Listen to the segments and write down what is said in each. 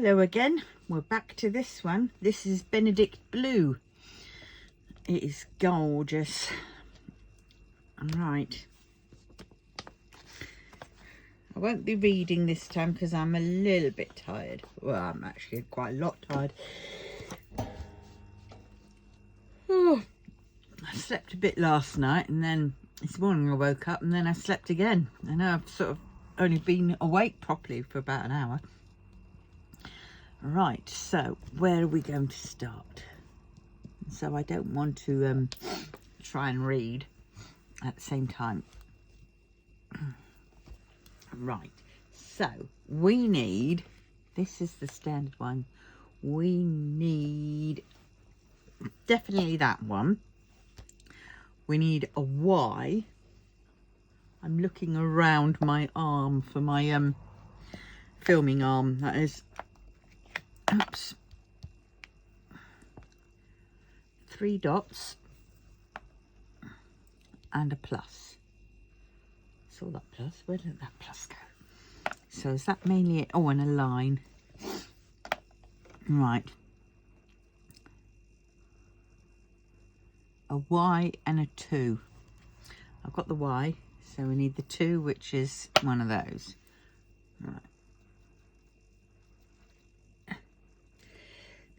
Hello again, we're back to this one. This is Benedict Blue. It is gorgeous. Right, I won't be reading this time because I'm a little bit tired. Well, I'm actually quite a lot tired. Oh, I slept a bit last night and then this morning I woke up and then I slept again. I know I've sort of only been awake properly for about an hour. Right, so where are we going to start? So I don't want to try and read at the same time. Right, so we need, this is the standard one, we need definitely that one. We need a Y. I'm looking around my arm for my filming arm, that is. Oops. 3 dots and a plus. Saw that plus. Where did that plus go? So is that mainly it? Oh, and a line. Right. A Y and a 2. I've got the Y, so we need the 2, which is one of those. Right.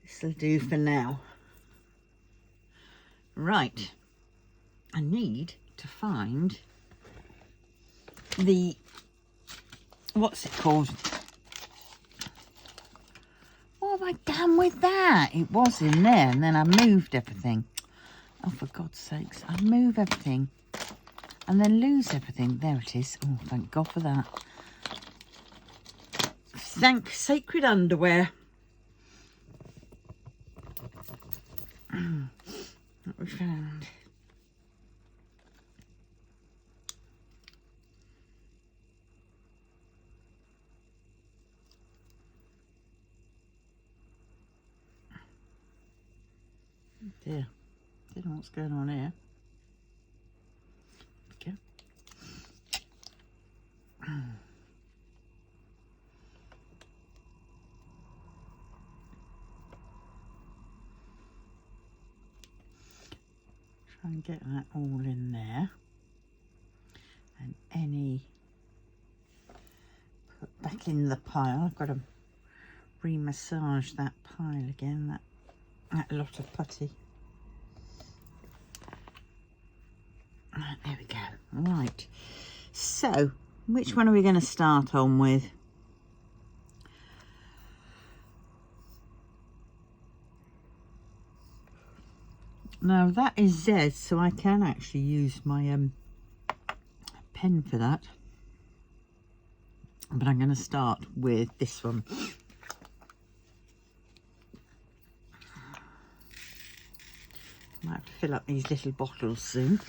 This'll do for now. Right, I need to find the, what's it called? What have I done with that? It was in there and then I moved everything. Oh, for God's sakes, I move everything and then lose everything. There it is. Oh, thank God for that. Thank sacred underwear. What we found. Dear, don't know what's going on here. Okay. Try and get that all in there, and any put back in the pile. I've got to re-massage that pile again, that lot of putty. Right, there we go. Right, so which one are we going to start on with? Now that is Z, so I can actually use my pen for that. But I'm going to start with this one. Might have to fill up these little bottles soon.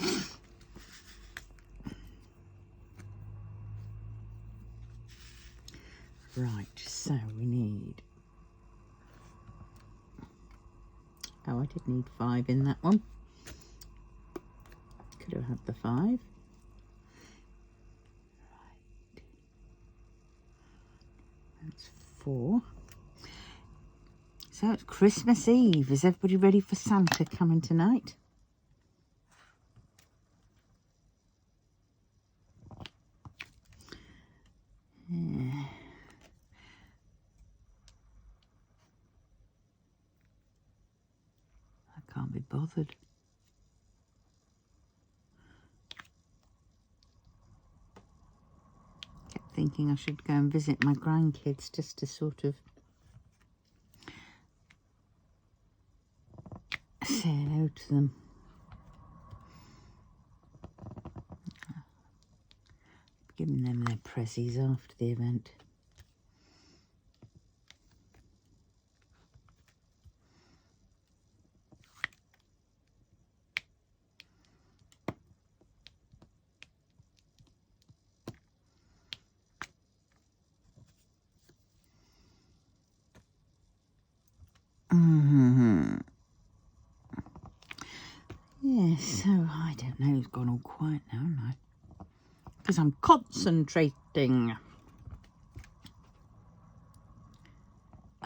Right, so we need, oh, I did need 5 in that one. Could have had the 5. Right. That's 4. So it's Christmas Eve. Is everybody ready for Santa coming tonight? Yeah. I can't be bothered. Kept thinking I should go and visit my grandkids just to sort of say hello to them. Giving them their prezzies after the event. Yeah, so I don't know, it's gone all quiet now, haven't I? Because I'm concentrating.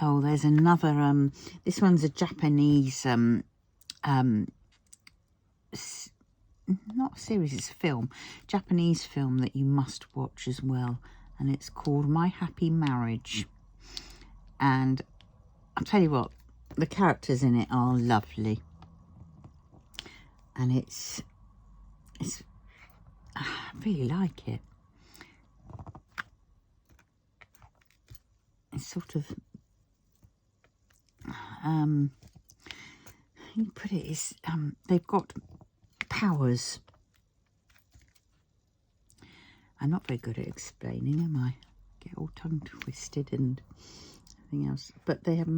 Oh, there's another, this one's a Japanese, not a series, it's a film, Japanese film that you must watch as well. And it's called My Happy Marriage. And I'll tell you what, the characters in it are lovely. And I really like it. It's sort of, you put it is, they've got powers. I'm not very good at explaining, am I? Get all tongue twisted and everything else. But they have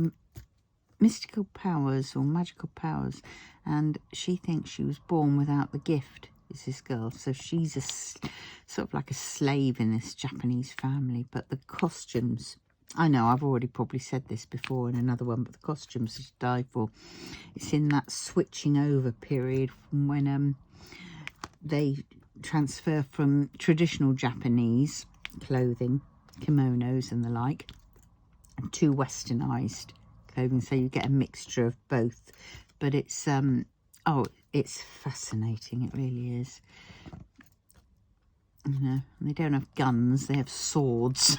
mystical powers or magical powers, and she thinks she was born without the gift, is this girl. So she's sort of like a slave in this Japanese family. But the costumes, I know I've already probably said this before in another one, but the costumes to die for. It's in that switching over period from when they transfer from traditional Japanese clothing, kimonos and the like, to westernized clothing, so you get a mixture of both. But it's oh, it's fascinating, it really is. You know, they don't have guns, they have swords.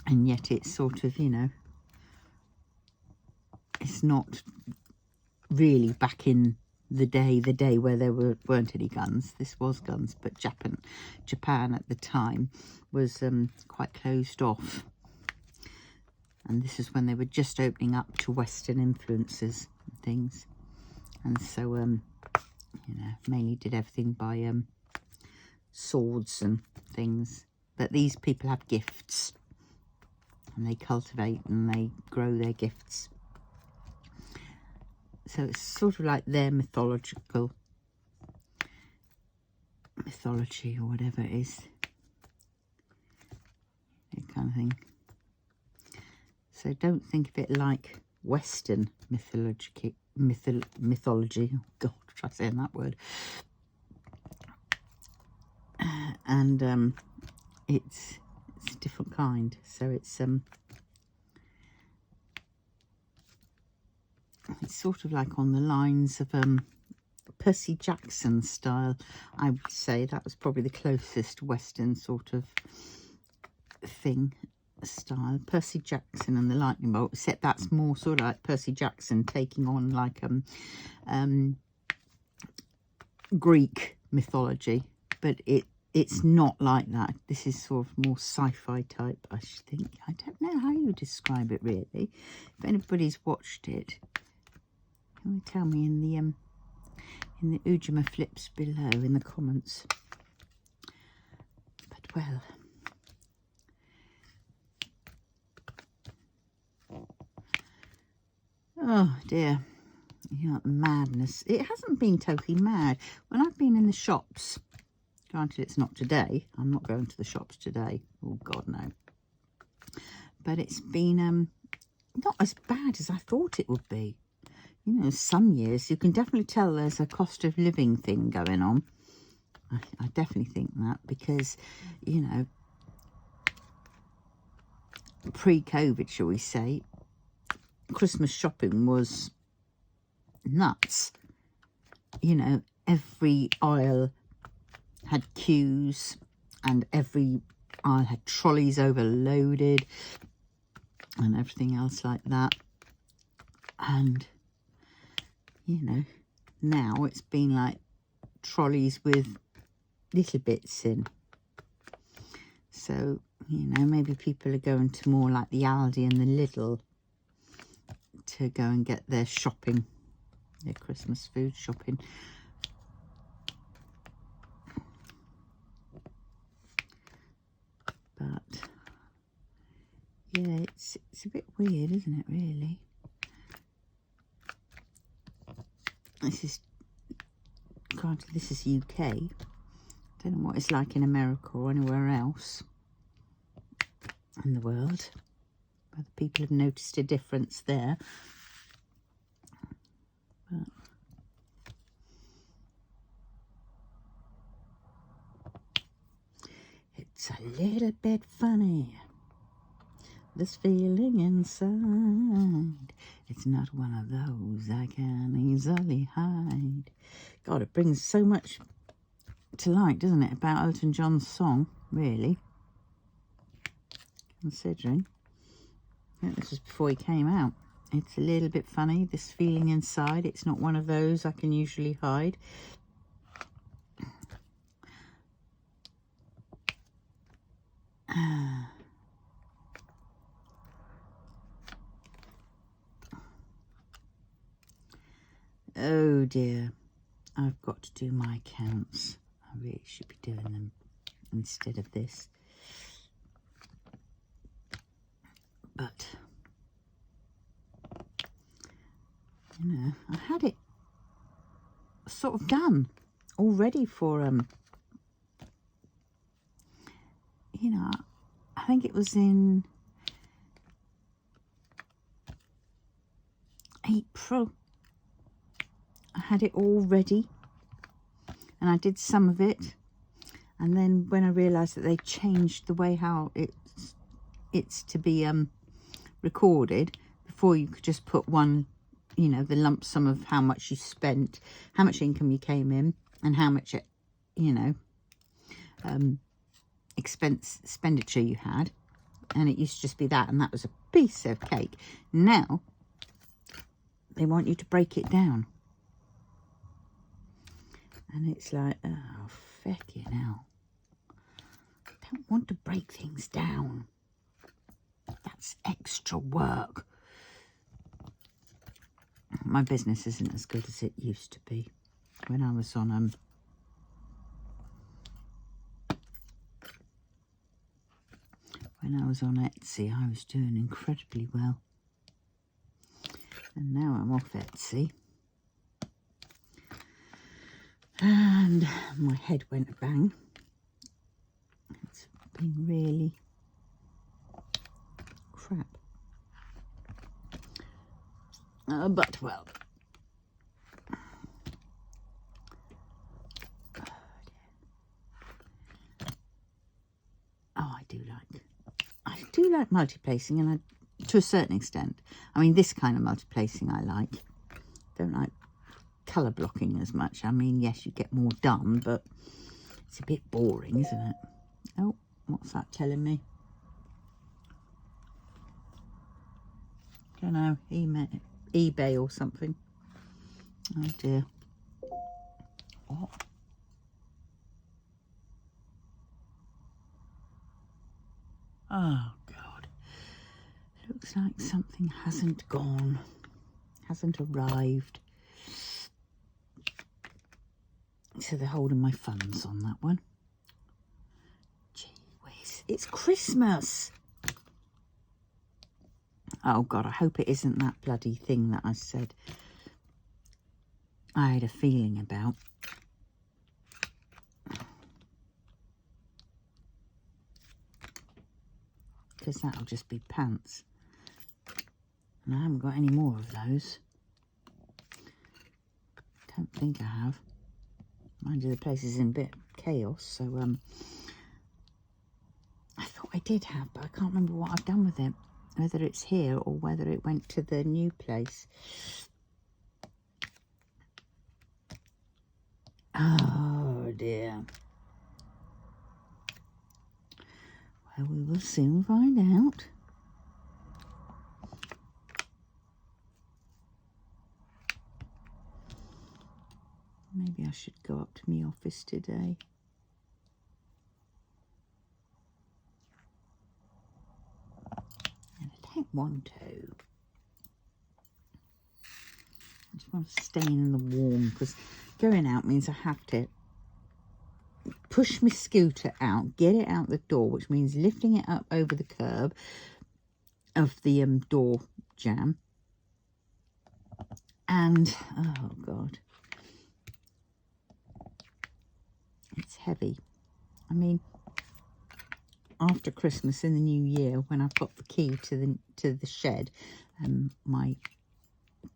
And yet it's sort of, you know, it's not really back in the day where there weren't any guns. This was guns, but Japan at the time was quite closed off. And this is when they were just opening up to Western influences and things. And so, you know, mainly did everything by swords and things. But these people have gifts. And they cultivate and they grow their gifts. So it's sort of like their mythology or whatever it is. That kind of thing. So don't think of it like Western mythology. Oh God, try saying that word. And it's a different kind. So it's sort of like on the lines of Percy Jackson style. I would say that was probably the closest Western sort of thing style. Percy Jackson and the Lightning Bolt, except that's more sort of like Percy Jackson taking on like Greek mythology, but it's not like that. This is sort of more sci-fi type, I think. I don't know how you describe it really. If anybody's watched it, can you tell me in the Ujima flips below in the comments? But well, oh dear, you know, madness. It hasn't been totally mad. When I've been in the shops, granted it's not today, I'm not going to the shops today, oh God no, but it's been not as bad as I thought it would be. You know, some years you can definitely tell there's a cost of living thing going on. I definitely think that, because, you know, pre-COVID, shall we say, Christmas shopping was nuts. You know, every aisle had queues and every aisle had trolleys overloaded and everything else like that. And, you know, now it's been like trolleys with little bits in. So, you know, maybe people are going to more like the Aldi and the Lidl to go and get their shopping, their Christmas food shopping. But yeah, it's a bit weird, isn't it, really? This is, granted, this is UK. I don't know what it's like in America or anywhere else in the world, whether people have noticed a difference there. But it's a little bit funny. This feeling inside, it's not one of those I can easily hide. God, it brings so much to light, doesn't it, about Elton John's song, really, considering. I think this was before he came out. It's a little bit funny, this feeling inside, it's not one of those I can usually hide. Oh dear, I've got to do my counts. I really should be doing them instead of this. But, you know, I had it sort of done already for, you know, I think it was in April. I had it all ready and I did some of it, and then when I realised that they changed the way how it's to be recorded, before you could just put one, you know, the lump sum of how much you spent, how much income you came in, and how much, you know, expenditure you had, and it used to just be that, and that was a piece of cake. Now they want you to break it down. And it's like, oh, feckin' hell. I don't want to break things down. That's extra work. My business isn't as good as it used to be. When I was on Etsy, I was doing incredibly well. And now I'm off Etsy. And my head went a bang. It's been really crap. But, well. Oh, I do like multiplacing, and to a certain extent. I mean, this kind of multiplacing I like. Don't like colour blocking as much. I mean, yes, you get more done, but it's a bit boring, isn't it? Oh, what's that telling me? Don't know, eBay or something. Oh dear. What? Oh God. Looks like something hasn't gone, hasn't arrived. So they're holding my funds on that one. Gee whiz, it's Christmas. Oh God, I hope it isn't that bloody thing that I said I had a feeling about. Because that'll just be pants. And I haven't got any more of those. Don't think I have. Mind you, the place is in a bit of chaos, so I thought I did have, but I can't remember what I've done with it. Whether it's here or whether it went to the new place. Oh dear. Well, we will soon find out. Maybe I should go up to my office today. And I don't want to. I just want to stay in the warm, because going out means I have to push my scooter out, get it out the door, which means lifting it up over the curb of the door jamb. And, oh God, it's heavy. I mean, after Christmas in the new year, when I've got the key to the shed and my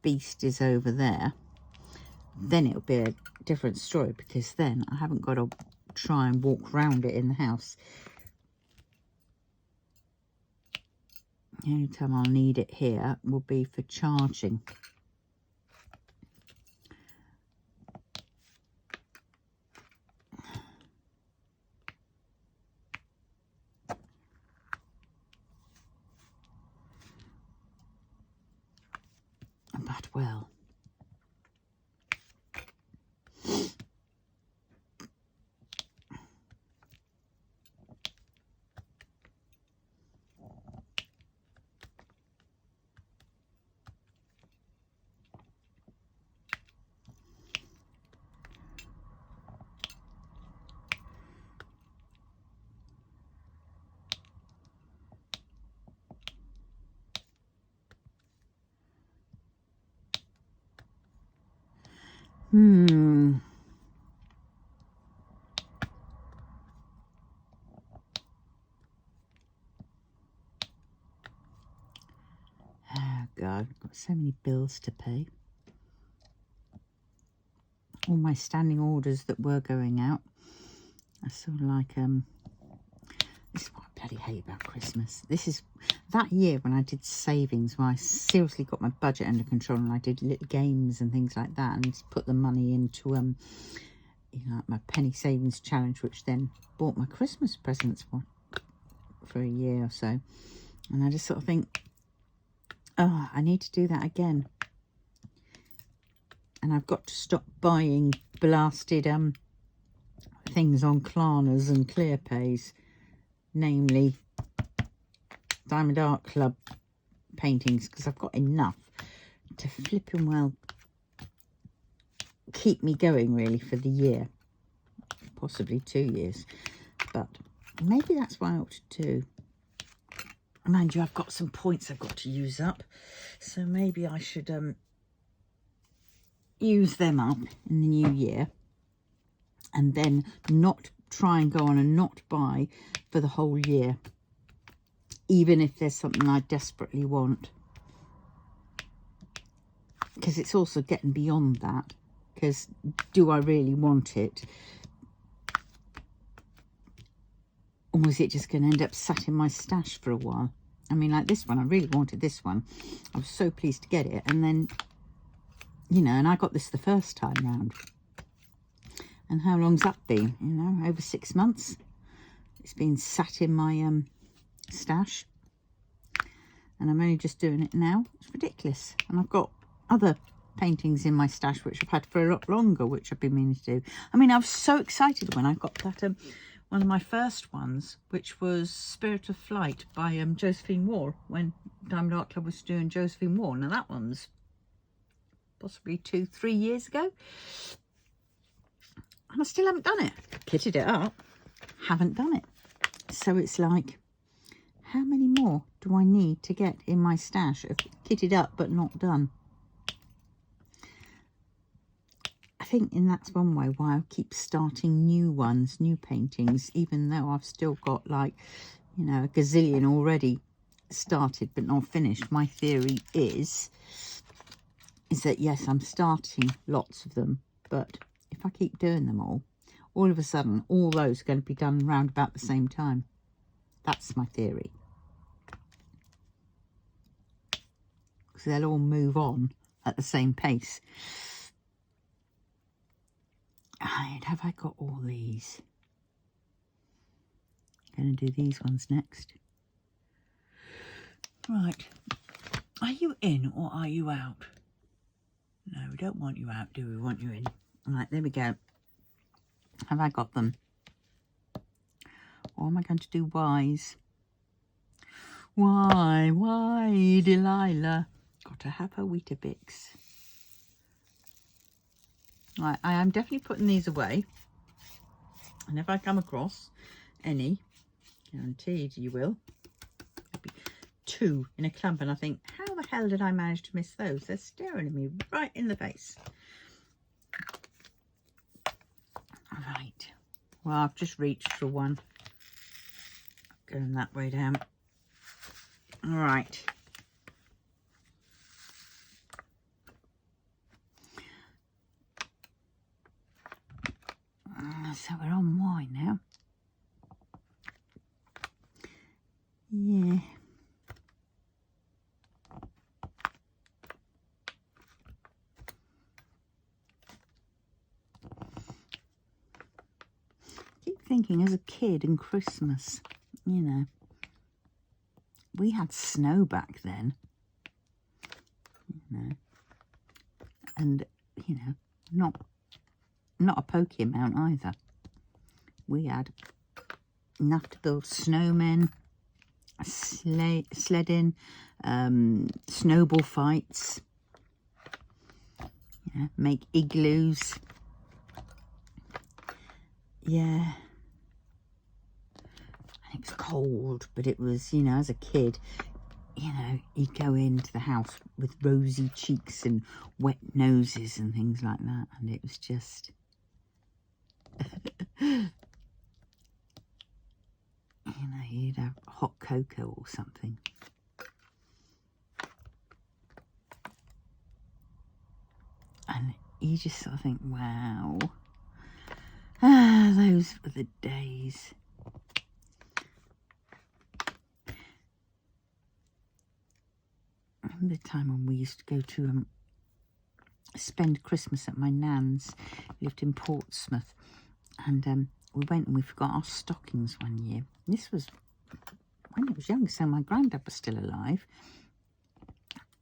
beast is over there, then it'll be a different story, because then I haven't got to try and walk around it in the house. The only time I'll need it here will be for charging. But well, Oh God, I've got so many bills to pay. All my standing orders that were going out. I sort of like, this is what I bloody hate about Christmas. This is that year when I did savings, where I seriously got my budget under control and I did little games and things like that and put the money into, you know, my penny savings challenge, which then bought my Christmas presents for a year or so. And I just sort of think, oh, I need to do that again. And I've got to stop buying blasted things on Klarnas and ClearPays, namely Diamond Art Club paintings, because I've got enough to flipping well keep me going really for the year, possibly 2 years. But maybe that's what I ought to do. Mind you, I've got some points I've got to use up, so maybe I should use them up in the new year, and then not try and go on and not buy for the whole year, even if there's something I desperately want, because it's also getting beyond that. Because do I really want it, or is it just going to end up sat in my stash for a while? I mean, like this one, I really wanted this one. I was so pleased to get it, and then, you know, and I got this the first time round. And how long's that been? You know, over 6 months. It's been sat in my stash. And I'm only just doing it now. It's ridiculous. And I've got other paintings in my stash which I've had for a lot longer, which I've been meaning to do. I mean, I was so excited when I got that, one of my first ones, which was Spirit of Flight by Josephine Wall, when Diamond Art Club was doing Josephine Wall. Now that one's possibly 2-3 years ago. And I still haven't done it. Kitted it up, haven't done it. So it's like, how many more do I need to get in my stash of kitted up but not done? I think that's one way why I keep starting new ones, new paintings, even though I've still got, like, you know, a gazillion already started but not finished. My theory is that, yes, I'm starting lots of them, but if I keep doing them all of a sudden, all those are going to be done round about the same time. That's my theory. Because they'll all move on at the same pace. Right, have I got all these? I'm going to do these ones next. Right. Are you in or are you out? No, we don't want you out, do we? We want you in. Right, there we go. Have I got them? Or am I going to do Y's? Why, Delilah? Got to have her Weetabix. Right, I am definitely putting these away. And if I come across any, guaranteed you will, there'll be 2 in a clump, and I think, how the hell did I manage to miss those? They're staring at me right in the face. Right, well, I've just reached for one. Going that way down. All right. So we're on Y now. Yeah. thinking as a kid in Christmas, you know, we had snow back then, you know, and, you know, not a pokey amount either. We had enough to build snowmen, sledding, snowball fights, yeah, make igloos. Yeah. And it was cold, but it was, you know, as a kid, you know, you'd go into the house with rosy cheeks and wet noses and things like that. And it was just... you know, you'd have hot cocoa or something. And you just sort of think, wow. Ah, those were the days. I remember the time when we used to go to spend Christmas at my nan's. We lived in Portsmouth. And we went and we forgot our stockings one year. This was when I was young, so my granddad was still alive.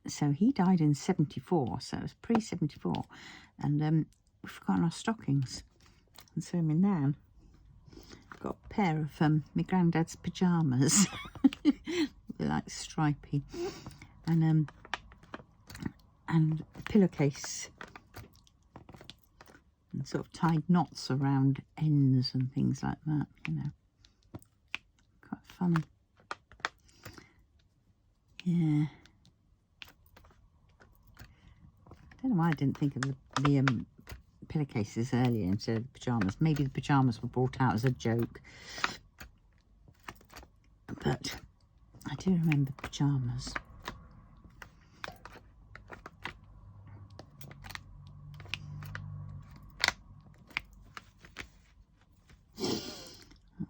So he died in 74, so it was pre-74. And we forgot our stockings. And so my nan got a pair of my granddad's pyjamas. They're like stripy. And a pillowcase. And sort of tied knots around ends and things like that, you know. Quite funny. Yeah. I don't know why I didn't think of the pillowcases earlier instead of the pyjamas. Maybe the pyjamas were brought out as a joke. But I do remember pyjamas.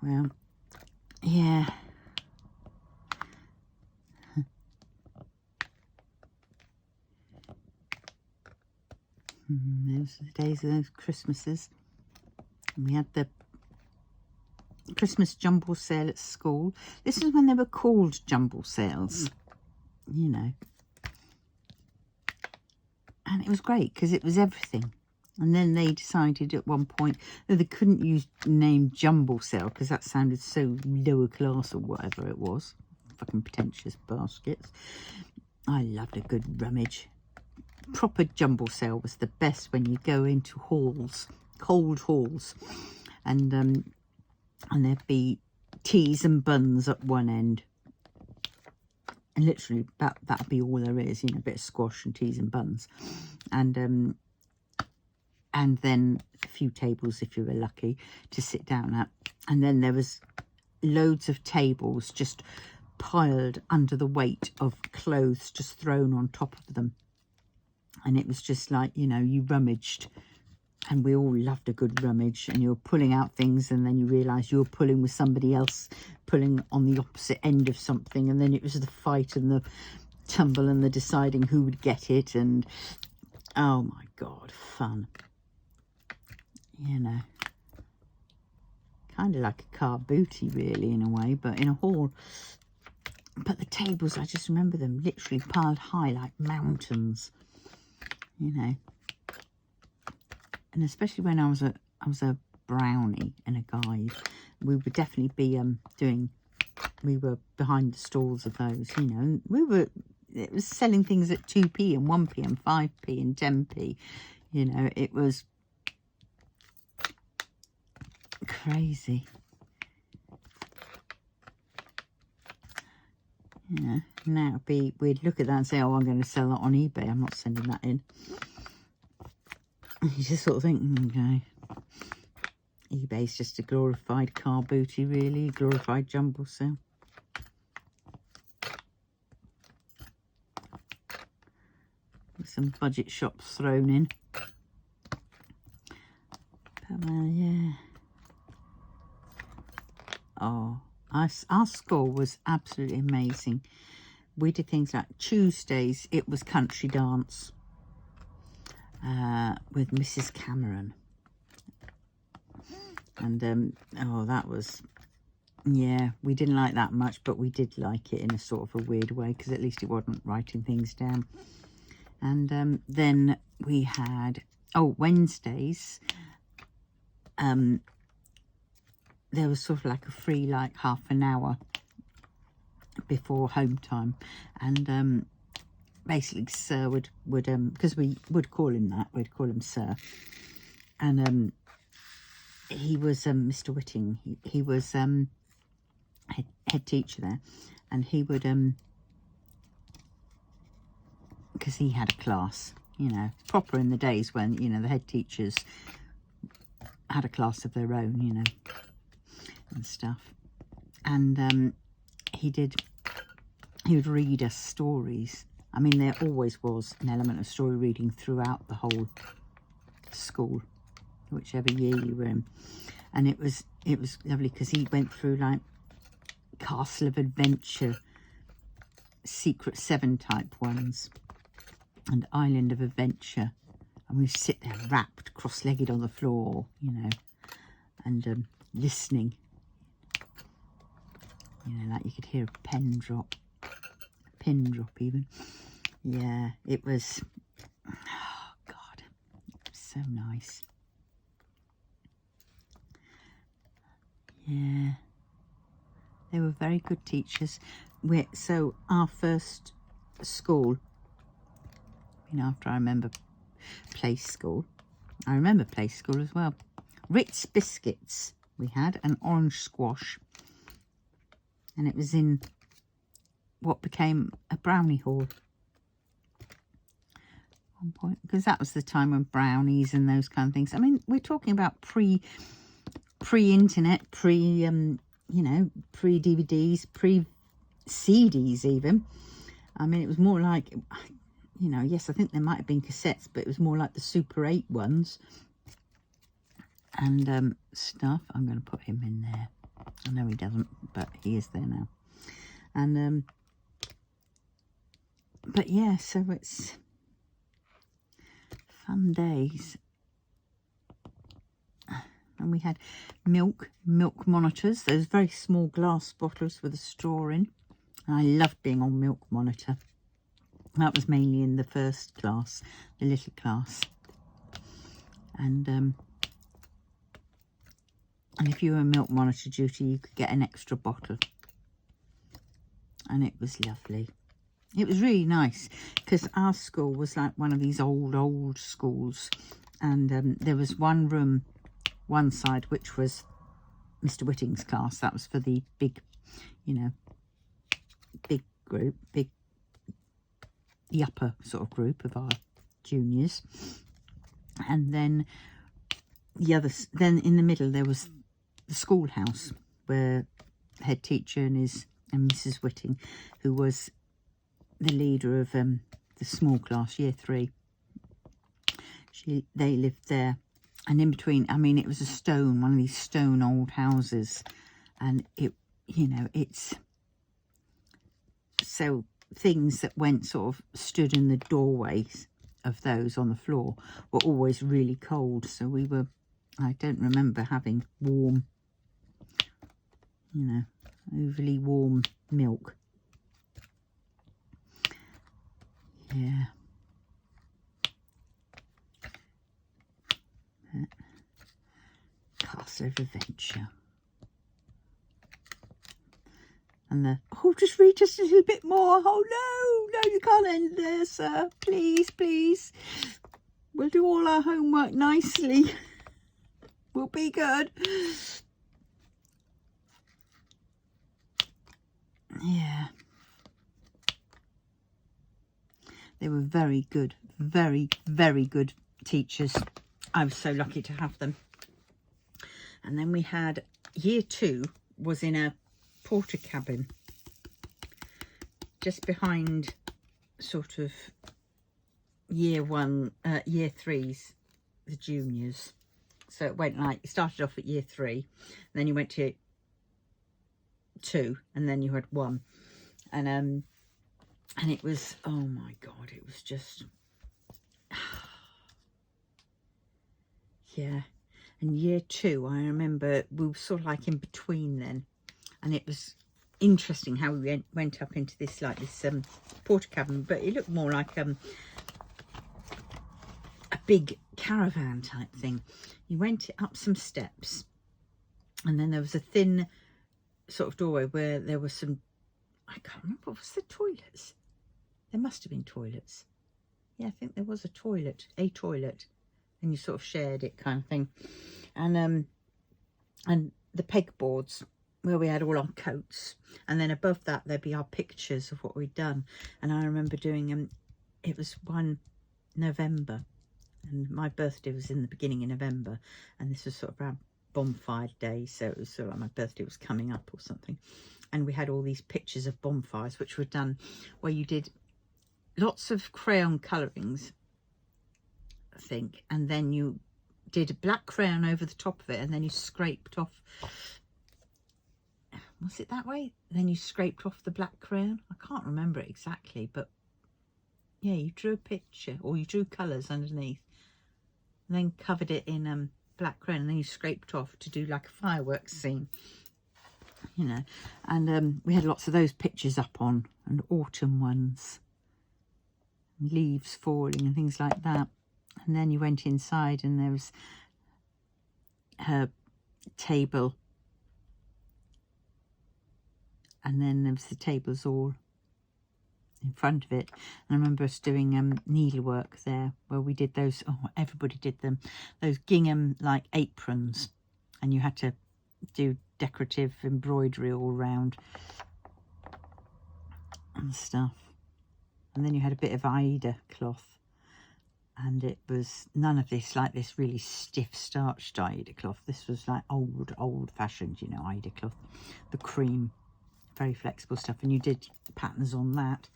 Well, yeah. Those are the days of those Christmases. And we had the Christmas jumble sale at school. This is when they were called jumble sales, you know. And it was great because it was everything. And then they decided at one point that they couldn't use the name jumble sale because that sounded so lower class or whatever it was. Fucking pretentious baskets. I loved a good rummage. Proper jumble sale was the best when you go into halls, cold halls, and there'd be teas and buns at one end. And literally that'd be all there is, you know, a bit of squash and teas and buns. And then a few tables, if you were lucky, to sit down at. And then there was loads of tables just piled under the weight of clothes just thrown on top of them. And it was just like, you know, you rummaged. And we all loved a good rummage. And you were pulling out things and then you realised you were pulling with somebody else, pulling on the opposite end of something. And then it was the fight and the tumble and the deciding who would get it. And, oh my God, fun. You know, kind of like a car booty really in a way, but in a hall. But the tables, I just remember them literally piled high like mountains, you know. And especially when I was a brownie and a guide, we would definitely be we were behind the stalls of those, you know. And it was selling things at 2p and 1p and 5p and 10p, you know. It was crazy. Yeah, now we'd look at that and say, oh, I'm going to sell that on eBay. I'm not sending that in. You just sort of think, okay. eBay's just a glorified car booty, really. Glorified jumble sale. With some budget shops thrown in. But, well, yeah. Oh, our school was absolutely amazing. We did things like Tuesdays, it was country dance with Mrs. Cameron. And oh, that was, yeah, we didn't like that much, but we did like it in a sort of a weird way, because at least it wasn't writing things down. And then we had, oh, Wednesdays, there was sort of like a free, like, half an hour before home time. And basically Sir would because we would call him that, we'd call him Sir. And he was Mr. Whitting. He was head teacher there, and he would because he had a class, you know, proper in the days when, you know, the head teachers had a class of their own, you know, and stuff. And he would read us stories. I mean, there always was an element of story reading throughout the whole school, whichever year you were in. And it was lovely, because he went through like Castle of Adventure, Secret 7 type ones, and Island of Adventure. And we sit there wrapped, cross-legged on the floor, you know, and listening. You know, like you could hear a pin drop even. Yeah, it was, oh God, it was so nice. Yeah, they were very good teachers. So our first school, you know, after I remember place school, I remember place school as well. Ritz biscuits we had, and orange squash. And it was in what became a brownie hall at one point, because that was the time when brownies and those kind of things. I mean, we're talking about pre-internet, you know, pre-DVDs, pre-CDs even. I mean, it was more like, you know, yes, I think there might have been cassettes, but it was more like the Super 8 ones and stuff. I'm going to put him in there. I know he doesn't, but he is there now. And but yeah, so it's fun days. And we had milk monitors, those very small glass bottles with a straw in. And I loved being on milk monitor. That was mainly in the first class, the little class. And if you were a milk monitor duty, you could get an extra bottle. And it was lovely. It was really nice, because our school was like one of these old schools. And there was one room, one side, which was Mr. Whitting's class. That was for the big, you know, big group, the upper sort of group of our juniors. And then then in the middle there was the schoolhouse, where the head teacher and Mrs. Whitting, who was the leader of the small class, year 3, they lived there. And in between, I mean, it was one of these stone old houses, and it, you know, it's so things that stood in the doorways of those on the floor were always really cold. So I don't remember having warm, you know, overly warm milk. Yeah. Castle of Adventure. And just read just a little bit more. Oh no, you can't end there, sir. Please. We'll do all our homework nicely. We'll be good. Yeah. They were very good, very, very good teachers. I was so lucky to have them. And then we had year 2 was in a porter cabin just behind sort of year 3's, the juniors. So it went like, it started off at year 3, and then you went to 2, and then you had 1. And it was, oh my God, it was just, yeah. And year 2, I remember we were sort of like in between then, and it was interesting how we went up into this like this porta cabin, but it looked more like a big caravan type thing. You went up some steps, and then there was a thin sort of doorway where there was some, I can't remember, was the toilets? There must have been toilets. Yeah, I think there was a toilet, and you sort of shared it kind of thing. And the pegboards where we had all our coats, and then above that there'd be our pictures of what we'd done. And I remember doing it was 1 November, and my birthday was in the beginning of November, and this was sort of around bonfire day, so it was sort of like my birthday was coming up or something. And we had all these pictures of bonfires which were done where you did lots of crayon colourings, I think, and then you did a black crayon over the top of it, and then you scraped off, was it that way? Then you scraped off the black crayon. I can't remember it exactly, but yeah, you drew a picture, or you drew colours underneath, and then covered it in black crayon, and then you scraped off to do like a fireworks scene, you know. And we had lots of those pictures up on, and autumn ones, and leaves falling and things like that. And then you went inside, and there was her table, and then there was the tables all in front of it. And I remember us doing needlework there, where we did those, oh, everybody did them, those gingham like aprons, and you had to do decorative embroidery all round and stuff. And then you had a bit of Aida cloth, and it was none of this like this really stiff starched Aida cloth. This was like old fashioned, you know, Aida cloth, the cream, very flexible stuff. And you did patterns on that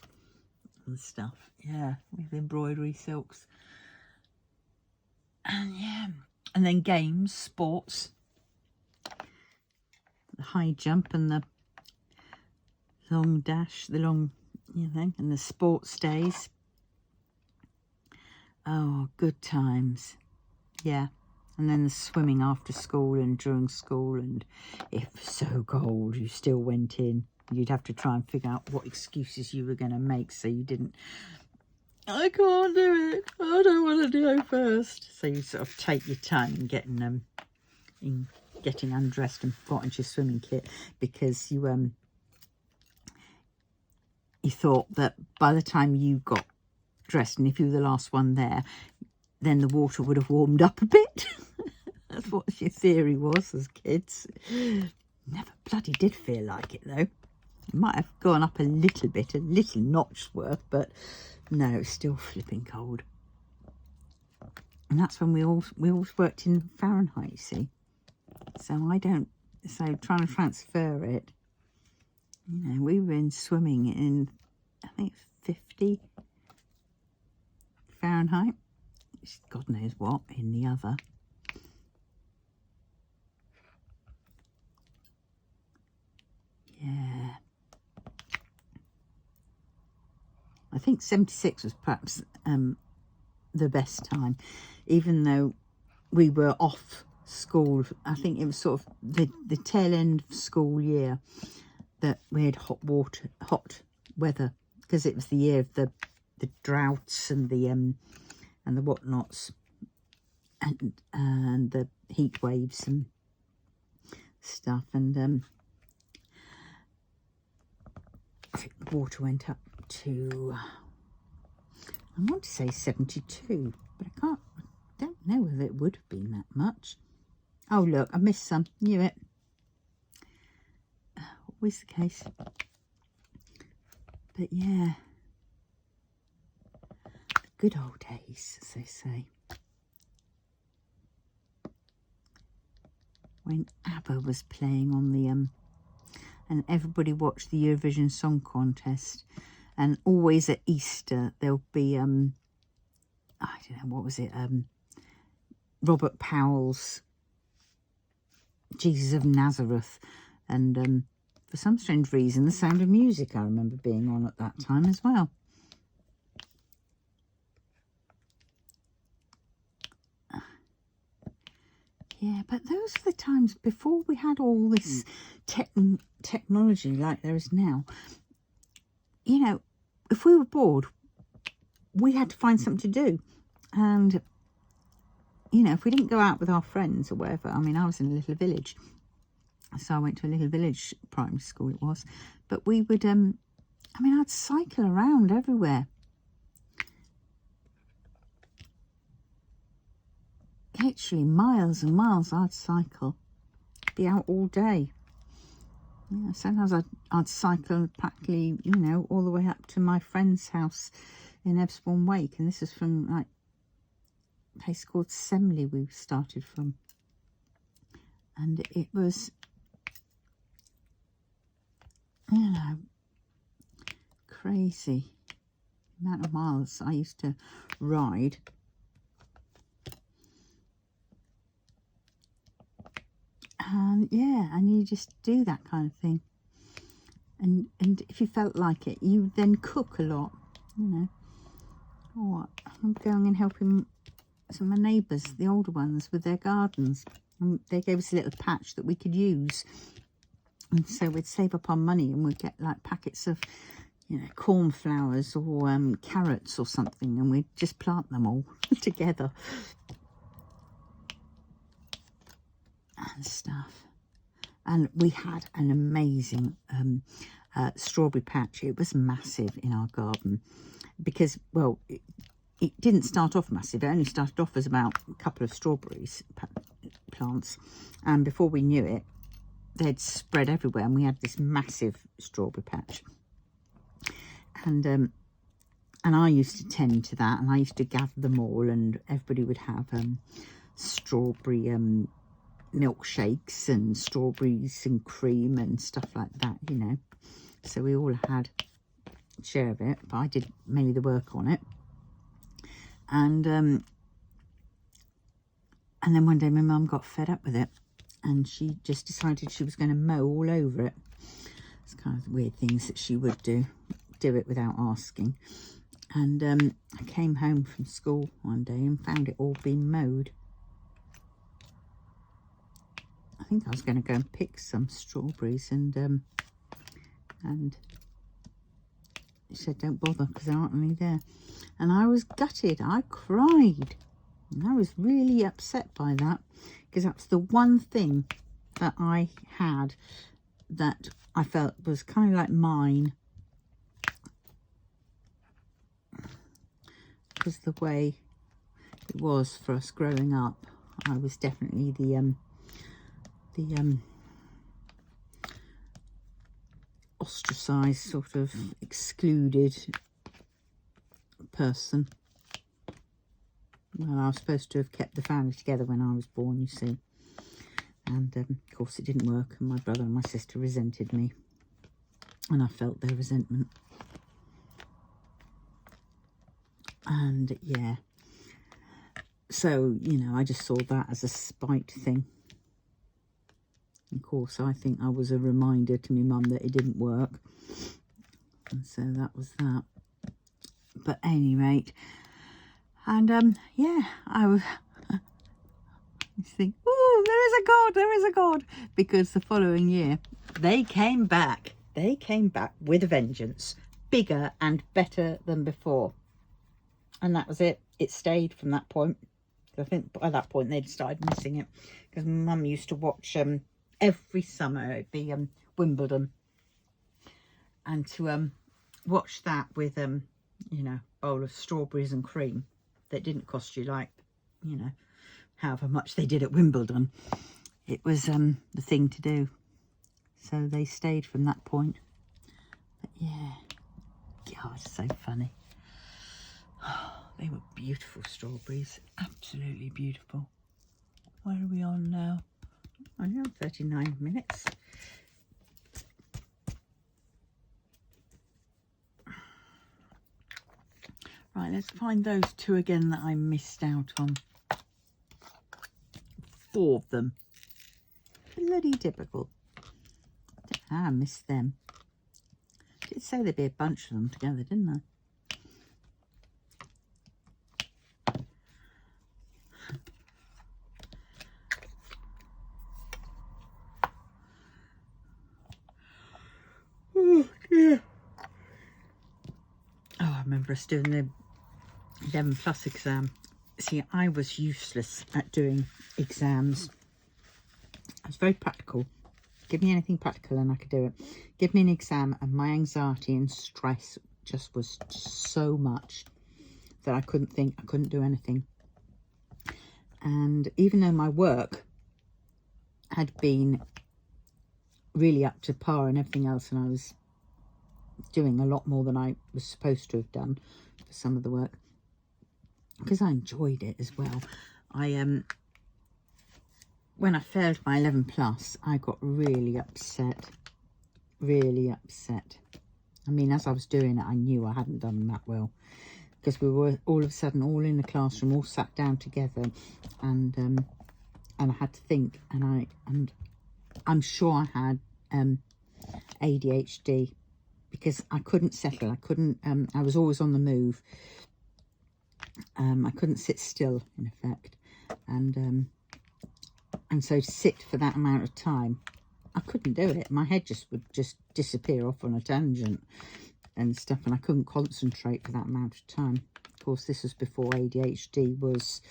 and stuff, yeah, with embroidery silks. And yeah, and then games, sports, the high jump and the long dash, the long, you know, and the sports days. Oh, good times. Yeah. And then the swimming after school and during school, and if so cold you still went in. You'd have to try and figure out what excuses you were going to make, so you didn't, I can't do it, I don't want to go first. So you sort of take your time in getting undressed and got into your swimming kit, because you thought that by the time you got dressed, and if you were the last one there, then the water would have warmed up a bit. That's what your theory was as kids. Never bloody did feel like it though. It might have gone up a little bit, a little notch worth, but no, it's still flipping cold. And that's when we all worked in Fahrenheit, you see. So trying to transfer it, you know, we were in swimming in, I think, 50 Fahrenheit. God knows what in the other. Yeah. I think 76 was perhaps the best time, even though we were off school. I think it was sort of the tail end of school year that we had hot weather, because it was the year of the droughts and the whatnots, and the heat waves and stuff. And I think the water went up to, I want to say 72, but I don't know whether it would have been that much. Oh look, I missed some, knew it. Always the case. But yeah, the good old days, as they say. When ABBA was playing on the and everybody watched the Eurovision Song Contest, and always at Easter there'll be I don't know, what was it, Robert Powell's Jesus of Nazareth, and for some strange reason The Sound of Music I remember being on at that time as well. Yeah, but those are the times before we had all this technology like there is now. You know, if we were bored, we had to find something to do. And, you know, if we didn't go out with our friends or whatever, I mean, I was in a little village. So I went to a little village primary school it was. But we would, I mean, I'd cycle around everywhere. Literally miles and miles I'd cycle. Be out all day. Yeah, sometimes I'd cycle practically, you know, all the way up to my friend's house in Ebbsbourne Wake. And this is from, like, a place called Semley we started from. And it was, you know, crazy the amount of miles I used to ride. And yeah, and you just do that kind of thing. And if you felt like it, you then cook a lot, you know. Oh, I'm going and helping some of my neighbours, the older ones, with their gardens. And they gave us a little patch that we could use. And so we'd save up our money and we'd get like packets of, you know, cornflowers or carrots or something, and we'd just plant them all together. And stuff. And we had an amazing strawberry patch. It was massive in our garden because, well, it didn't start off massive. It only started off as about a couple of strawberries plants, and before we knew it, they'd spread everywhere, and we had this massive strawberry patch. And I used to tend to that, and I used to gather them all, and everybody would have strawberry milkshakes and strawberries and cream and stuff like that, you know. So we all had a share of it, but I did mainly the work on it. And then one day my mum got fed up with it, and she just decided she was going to mow all over it. It's kind of weird things that she would do it without asking. And I came home from school one day and found it all being mowed. I think I was going to go and pick some strawberries, and she said, don't bother because there aren't any there. And I was gutted. I cried. And I was really upset by that, because that's the one thing that I had that I felt was kind of like mine. Because the way it was for us growing up, I was definitely the ostracized, sort of excluded person. Well, I was supposed to have kept the family together when I was born, you see. And of course it didn't work, and my brother and my sister resented me, and I felt their resentment. And yeah, so, you know, I just saw that as a spite thing. Of course, I think I was a reminder to my mum that it didn't work. And so that was that. But at any rate, and yeah, I was think, oh, there is a God, there is a God. Because the following year, they came back with a vengeance, bigger and better than before. And that was it. It stayed from that point. I think by that point they'd started missing it, because Mum used to watch every summer. It'd be Wimbledon, and to watch that with you know, bowl of strawberries and cream that didn't cost you, like, you know, however much they did at Wimbledon. It was the thing to do. So they stayed from that point. But yeah, God, so funny. They were beautiful strawberries, absolutely beautiful. Where are we on now? Only on 39 minutes. Right, let's find those two again that I missed out on. 4 of them. Bloody typical. I missed them. I did say there'd be a bunch of them together, didn't I? remember us doing the 11 plus exam. See, I was useless at doing exams. I was very practical. Give me anything practical and I could do it. Give me an exam and my anxiety and stress just was so much that I couldn't think, I couldn't do anything. And even though my work had been really up to par and everything else, and I was doing a lot more than I was supposed to have done for some of the work, because I enjoyed it as well. When I failed my 11 plus, I got really upset, really upset. I mean, as I was doing it, I knew I hadn't done that well, because we were all of a sudden all in the classroom, all sat down together, and I had to think, and I'm sure I had ADHD, because I couldn't settle. I couldn't. I was always on the move. I couldn't sit still, in effect, and so to sit for that amount of time, I couldn't do it. My head would just disappear off on a tangent and stuff, and I couldn't concentrate for that amount of time. Of course, this was before ADHD was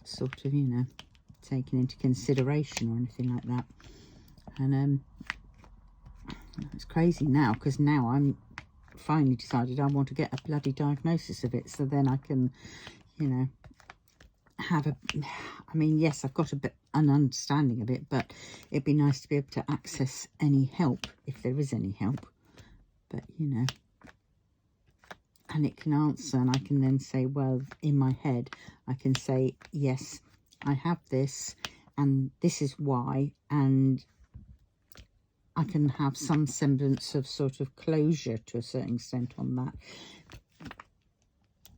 sort of, you know, taken into consideration or anything like that. And it's crazy now, because now I'm finally decided I want to get a bloody diagnosis of it, so then I can, you know, have a, I mean, yes, I've got an understanding of it, but it'd be nice to be able to access any help, if there is any help. But, you know, and it can answer, and I can then say, well, in my head, I can say, yes, I have this, and this is why, and I can have some semblance of sort of closure to a certain extent on that.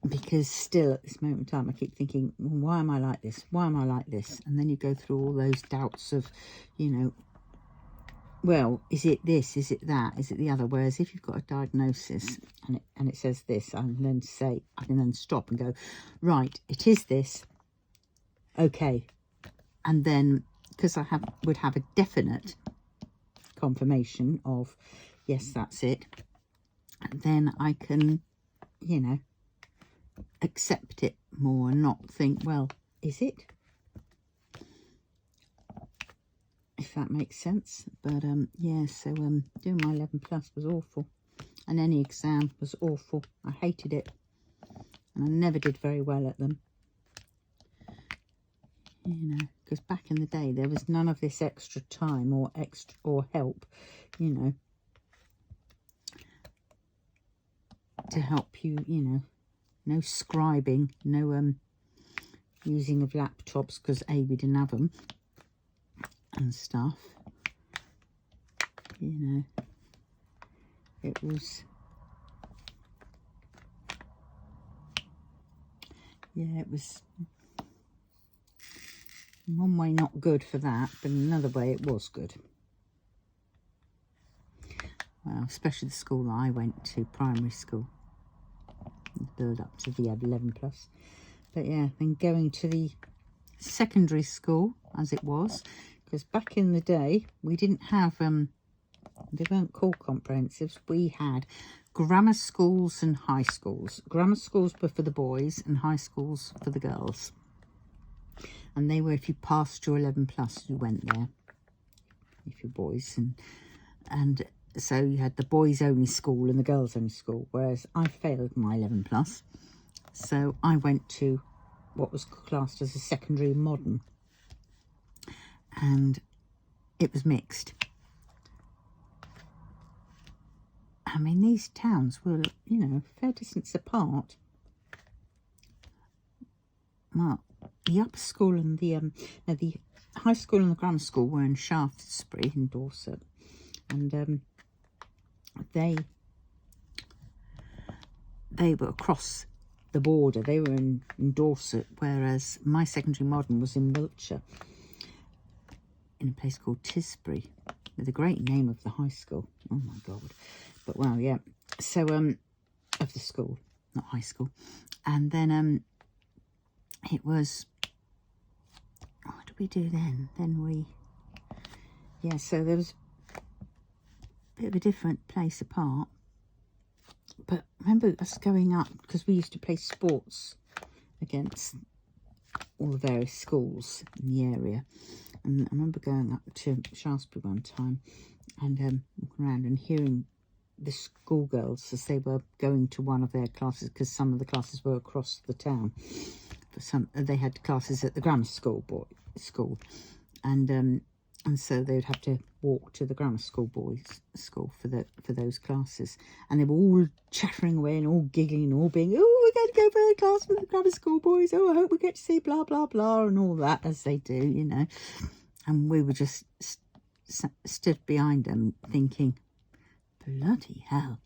Because still at this moment in time, I keep thinking, well, why am I like this? Why am I like this? And then you go through all those doubts of, you know, well, is it this? Is it that? Is it the other? Whereas if you've got a diagnosis and it says this, I can then stop and go, right, it is this. Okay. And then, because I would have a definite confirmation of, yes, that's it. And then I can, you know, accept it more and not think, well, is it? If that makes sense. But yeah, so doing my 11 plus was awful, and any exam was awful. I hated it, and I never did very well at them, you know, because back in the day there was none of this extra time or help, you know, to help you, you know. No scribing, no using of laptops, because A, we didn't have them and stuff. You know, it was, yeah, it was in one way not good for that, but in another way it was good. Well, especially the school that I went to, primary school. Build up to the 11 plus. But yeah, then going to the secondary school as it was, because back in the day we didn't have they weren't called comprehensives. We had grammar schools and high schools. Grammar schools were for the boys and high schools for the girls, and they were, if you passed your 11 plus, you went there, if you're boys, and so you had the boys only school and the girls only school, whereas I failed my 11 plus, so I went to what was classed as a secondary modern, and it was mixed. I mean, these towns were, you know, a fair distance apart. Well, the upper school and the high school and the grammar school were in Shaftesbury in Dorset, and they were across the border. They were in Dorset, whereas my secondary modern was in Wiltshire, in a place called Tisbury, with a great name of the high school. Oh my god. But well, yeah, so of the school, not high school. And then it was, what did we do then? Yeah, so there was a bit of a different place apart. But I remember us going up, because we used to play sports against all the various schools in the area. And I remember going up to Shaftesbury one time and walking around and hearing the schoolgirls as they were going to one of their classes, because some of the classes were across the town. For some, they had classes at the grammar school, and so they would have to walk to the grammar school boys' school for those classes, and they were all chattering away and all giggling and all being, oh, we're going to go for a class with the grammar school boys, oh, I hope we get to see blah blah blah and all that, as they do, you know. And we were just stood behind them thinking, bloody hell,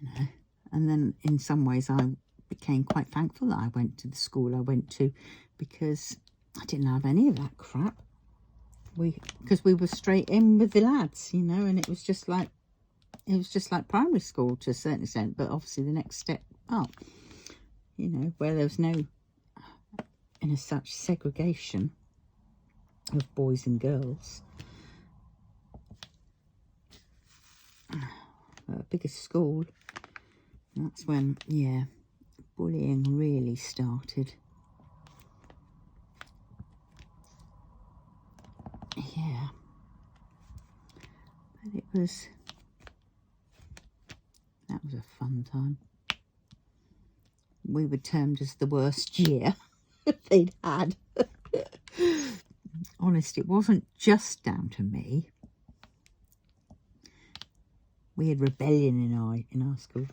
you know. And then in some ways I became quite thankful that I went to the school I went to, because I didn't have any of that crap. Because we were straight in with the lads, you know, and it was just like primary school to a certain extent, but obviously the next step up, you know, where there was no, in a such, segregation of boys and girls. Biggest school, that's when, yeah, bullying really started. Yeah, but that was a fun time. We were termed as the worst year they'd had. Honest, it wasn't just down to me. We had rebellion in our school,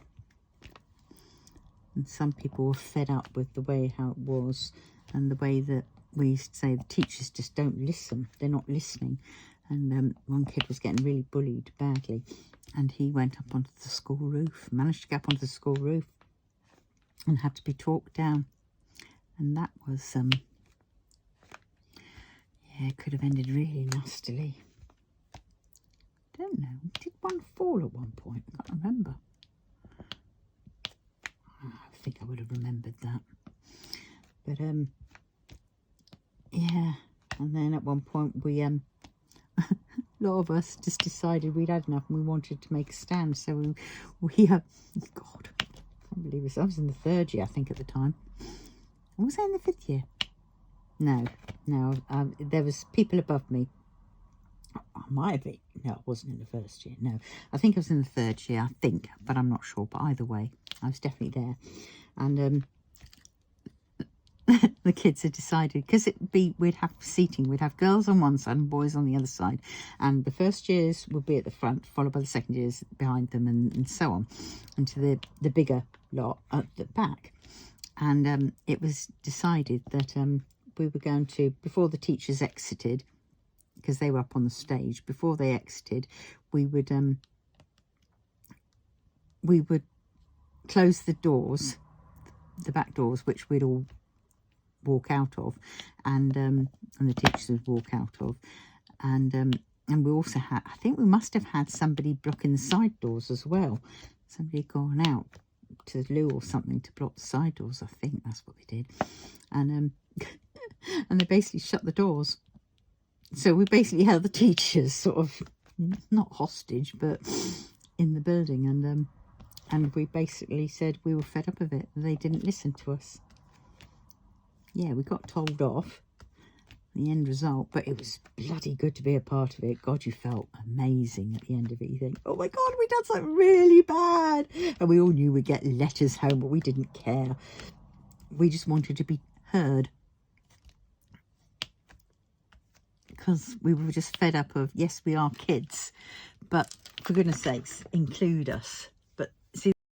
and some people were fed up with the way how it was, and the way that we used to say the teachers just don't listen, they're not listening. And one kid was getting really bullied badly, and he went up onto the school roof, managed to get up onto the school roof and had to be talked down. And that was yeah, it could have ended really nastily. I don't know, did one fall at one point? I can't remember. I think I would have remembered that. But yeah, and then at one point we a lot of us just decided we'd had enough and we wanted to make a stand. So we God, I can't believe this. I was in the 3rd year, I think, at the time. Or was I in the 5th year? No, there was people above me. I might have been. No, I wasn't in the 1st year. No, I think I was in the 3rd year, I think, but I'm not sure. But either way, I was definitely there. And the kids had decided, because we'd have seating, we'd have girls on one side and boys on the other side, and the 1st years would be at the front, followed by the 2nd years behind them, and so on, into the bigger lot at the back. And it was decided that we were going to, before the teachers exited, because they were up on the stage, before they exited, we would close the doors, the back doors, which we'd all walk out of, and the teachers would walk out of, and we also had, I think we must have had somebody blocking the side doors as well. Somebody had gone out to the loo or something to block the side doors. I think that's what they did, and and they basically shut the doors. So we basically held the teachers sort of not hostage, but in the building, and we basically said we were fed up of it. They didn't listen to us. Yeah, we got told off, the end result, but it was bloody good to be a part of it. God, you felt amazing at the end of it. You think, oh my God, we done something really bad. And we all knew we'd get letters home, but we didn't care. We just wanted to be heard. Because we were just fed up of, yes, we are kids, but for goodness sakes, include us.